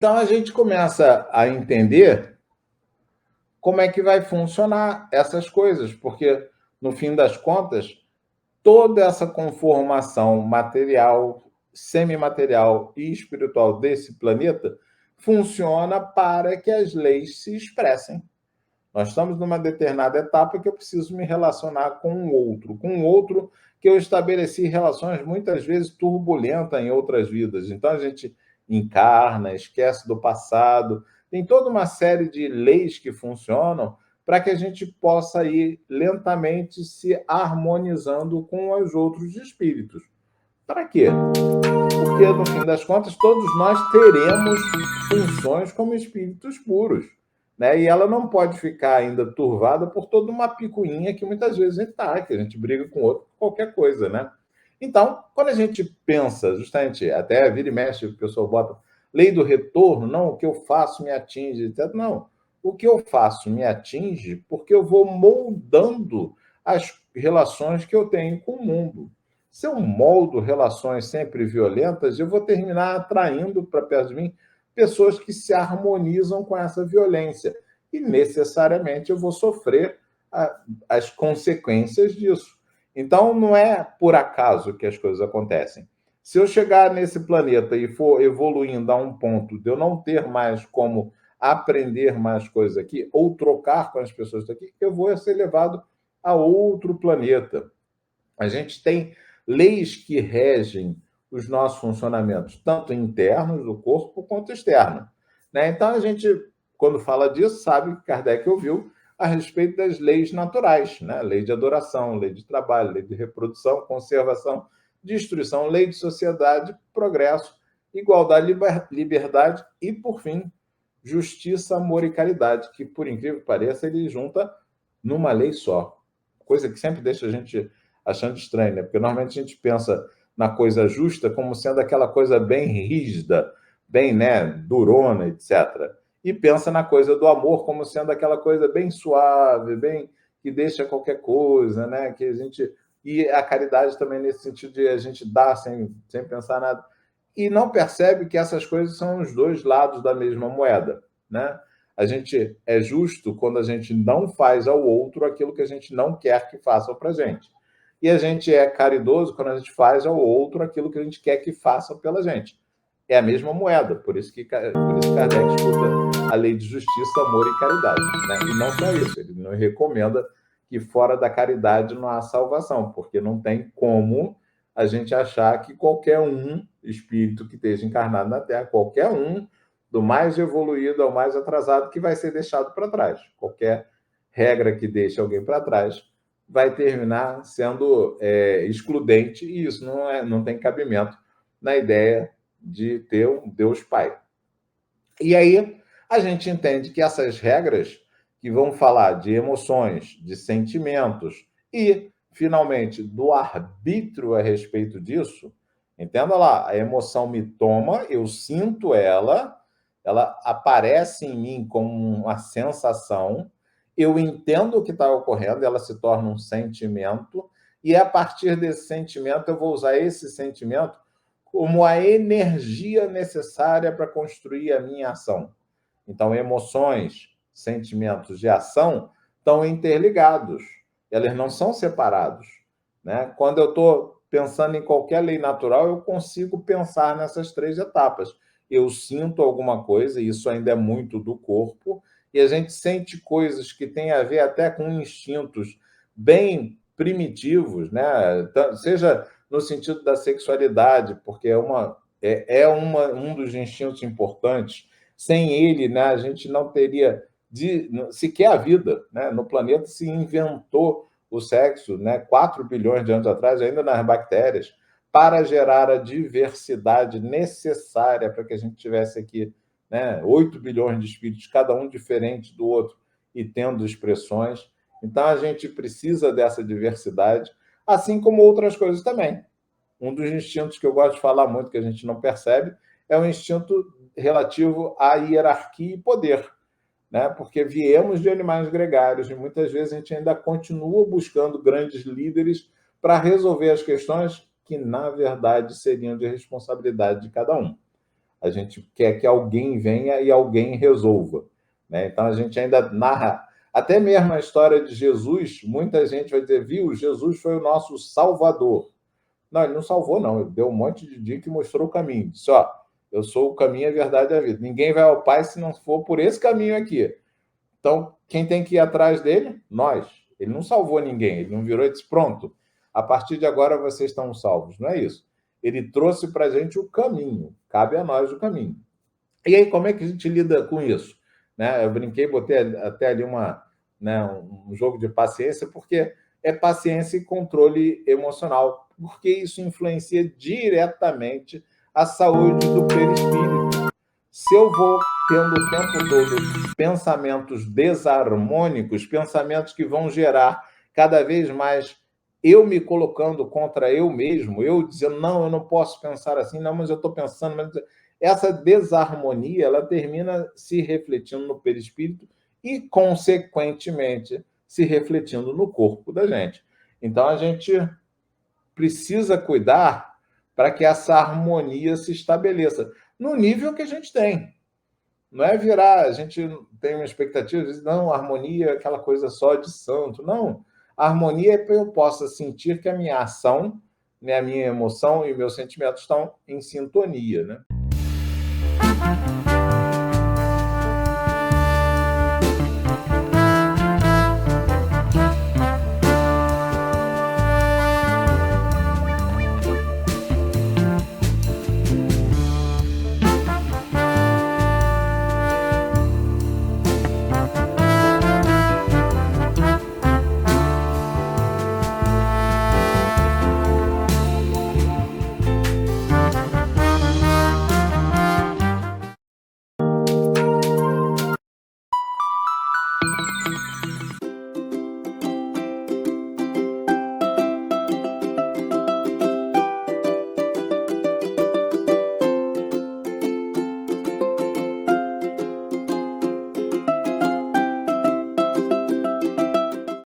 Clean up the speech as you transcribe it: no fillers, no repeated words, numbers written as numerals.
Então a gente começa a entender como é que vai funcionar essas coisas, porque no fim das contas, toda essa conformação material, semimaterial e espiritual desse planeta funciona para que as leis se expressem. Nós estamos numa determinada etapa que eu preciso me relacionar com o outro que eu estabeleci relações muitas vezes turbulentas em outras vidas. Então a gente encarna, esquece do passado, tem toda uma série de leis que funcionam para que a gente possa ir lentamente se harmonizando com os outros espíritos. Para quê? Porque, no fim das contas, todos nós teremos funções como espíritos puros. Né? E ela não pode ficar ainda turvada por toda uma picuinha que muitas vezes a gente está, que a gente briga com o outro por qualquer coisa. Né? Então, quando a gente pensa, justamente, até vira e mexe, o pessoal bota lei do retorno, não, o que eu faço me atinge, etc. Não, o que eu faço me atinge porque eu vou moldando as relações que eu tenho com o mundo. Se eu moldo relações sempre violentas, eu vou terminar atraindo para perto de mim pessoas que se harmonizam com essa violência. E necessariamente eu vou sofrer as consequências disso. Então, não é por acaso que as coisas acontecem. Se eu chegar nesse planeta e for evoluindo a um ponto de eu não ter mais como aprender mais coisas aqui, ou trocar com as pessoas daqui, eu vou ser levado a outro planeta. A gente tem leis que regem os nossos funcionamentos, tanto internos do corpo quanto externo. Né? Então, a gente, quando fala disso, sabe que Kardec ouviu a respeito das leis naturais, né? Lei de adoração, lei de trabalho, lei de reprodução, conservação, destruição, lei de sociedade, progresso, igualdade, liberdade e, por fim, justiça, amor e caridade, que, por incrível que pareça, ele junta numa lei só. Coisa que sempre deixa a gente achando estranho, né? Porque normalmente a gente pensa na coisa justa como sendo aquela coisa bem rígida, bem, né, durona, etc. E pensa na coisa do amor como sendo aquela coisa bem suave, bem que deixa qualquer coisa, né? Que a gente e a caridade também nesse sentido de a gente dar sem pensar nada e não percebe que essas coisas são os dois lados da mesma moeda, né? A gente é justo quando a gente não faz ao outro aquilo que a gente não quer que façam para a gente. E a gente é caridoso quando a gente faz ao outro aquilo que a gente quer que façam pela gente. É a mesma moeda, por isso que Kardec escuta a lei de justiça, amor e caridade. Né? E não só isso, ele nos recomenda que fora da caridade não há salvação, porque não tem como a gente achar que qualquer um espírito que esteja encarnado na Terra, qualquer um, do mais evoluído ao mais atrasado, que vai ser deixado para trás. Qualquer regra que deixe alguém para trás vai terminar sendo excludente, e isso não tem cabimento na ideia de ter um Deus Pai. E aí a gente entende que essas regras que vão falar de emoções, de sentimentos e, finalmente, do arbítrio a respeito disso, entenda lá, a emoção me toma, eu sinto ela aparece em mim como uma sensação, eu entendo o que está ocorrendo, ela se torna um sentimento, e a partir desse sentimento eu vou usar esse sentimento como a energia necessária para construir a minha ação. Então, emoções, sentimentos e ação estão interligados, eles não são separados. Né? Quando eu estou pensando em qualquer lei natural, eu consigo pensar nessas três etapas. Eu sinto alguma coisa, e isso ainda é muito do corpo, e a gente sente coisas que têm a ver até com instintos bem primitivos, né? Seja no sentido da sexualidade, porque um dos instintos importantes. Sem ele, né, a gente não teria sequer a vida. Né? No planeta se inventou o sexo, né, 4 bilhões de anos atrás, ainda nas bactérias, para gerar a diversidade necessária para que a gente tivesse aqui, né, 8 bilhões de espíritos, cada um diferente do outro e tendo expressões. Então, a gente precisa dessa diversidade, assim como outras coisas também. Um dos instintos que eu gosto de falar muito, que a gente não percebe, é o instinto relativo à hierarquia e poder. Né? Porque viemos de animais gregários e muitas vezes a gente ainda continua buscando grandes líderes para resolver as questões que, na verdade, seriam de responsabilidade de cada um. A gente quer que alguém venha e alguém resolva, né? Então a gente ainda narra, até mesmo a história de Jesus, muita gente vai dizer, viu, Jesus foi o nosso salvador. Não, ele não salvou, não. Ele deu um monte de dica e mostrou o caminho. Disse, ó, eu sou o caminho, a verdade e a vida. Ninguém vai ao Pai se não for por esse caminho aqui. Então, quem tem que ir atrás dele? Nós. Ele não salvou ninguém. Ele não virou e disse, pronto, a partir de agora vocês estão salvos. Não é isso. Ele trouxe para a gente o caminho. Cabe a nós o caminho. E aí, como é que a gente lida com isso? Né? Eu brinquei, botei até ali um jogo de paciência, porque é paciência e controle emocional, porque isso influencia diretamente a saúde do perispírito. Se eu vou tendo o tempo todo pensamentos desarmônicos, pensamentos que vão gerar cada vez mais eu me colocando contra eu mesmo, eu dizendo, não, eu não posso pensar assim, não, mas eu estou pensando, mas essa desarmonia, ela termina se refletindo no perispírito e, consequentemente, se refletindo no corpo da gente. Então, a gente precisa cuidar para que essa harmonia se estabeleça no nível que a gente tem. Não é virar, a gente tem uma expectativa de não, a harmonia é aquela coisa só de santo. Não, a harmonia é que eu possa sentir que a minha ação, né, a minha emoção e meus sentimentos estão em sintonia, né?